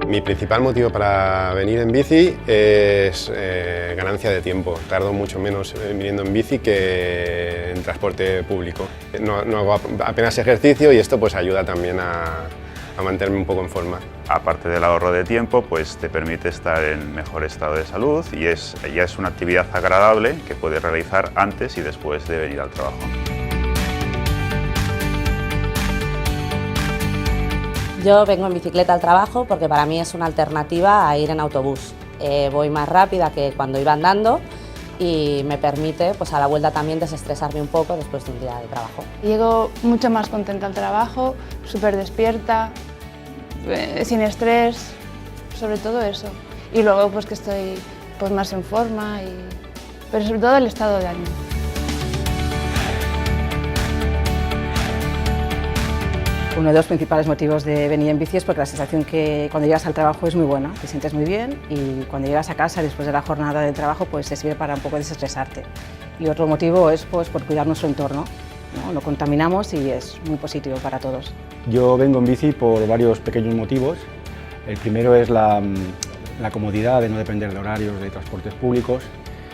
Mi principal motivo para venir en bici es ganancia de tiempo. Tardo mucho menos viniendo en bici que en transporte público. No hago apenas ejercicio y esto pues ayuda también a mantenerme un poco en forma. Aparte del ahorro de tiempo, pues te permite estar en mejor estado de salud y ya es una actividad agradable que puedes realizar antes y después de venir al trabajo. Yo vengo en bicicleta al trabajo porque para mí es una alternativa a ir en autobús. Voy más rápida que cuando iba andando y me permite pues, a la vuelta también desestresarme un poco después de un día de trabajo. Llego mucho más contenta al trabajo, súper despierta, sin estrés, sobre todo eso. Y luego pues que estoy pues, más en forma, pero sobre todo el estado de ánimo. Uno de los principales motivos de venir en bici es porque la sensación que cuando llegas al trabajo es muy buena, te sientes muy bien y cuando llegas a casa después de la jornada de trabajo pues te sirve para un poco desestresarte. Y otro motivo es pues, por cuidar nuestro entorno, ¿no? Lo contaminamos y es muy positivo para todos. Yo vengo en bici por varios pequeños motivos. El primero es la comodidad de no depender de horarios de transportes públicos.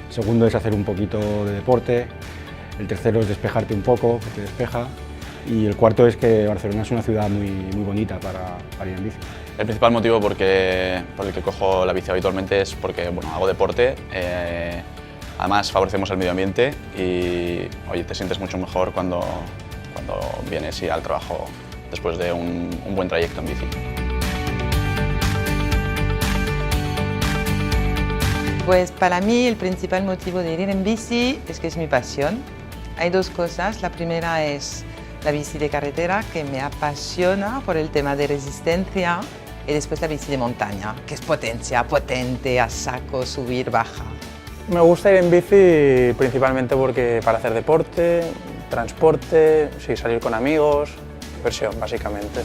El segundo es hacer un poquito de deporte. El tercero es despejarte un poco, que te despeja. Y el cuarto es que Barcelona es una ciudad muy bonita para ir en bici. El principal motivo por el que cojo la bici habitualmente es porque hago deporte, además favorecemos el medio ambiente y oye, te sientes mucho mejor cuando vienes al trabajo después de un buen trayecto en bici. Pues para mí el principal motivo de ir en bici es que es mi pasión. Hay dos cosas. La primera es la bici de carretera, que me apasiona por el tema de resistencia, y después la bici de montaña, que es potencia, potente, a saco, subir, baja. Me gusta ir en bici principalmente porque para hacer deporte, transporte, salir con amigos, diversión básicamente.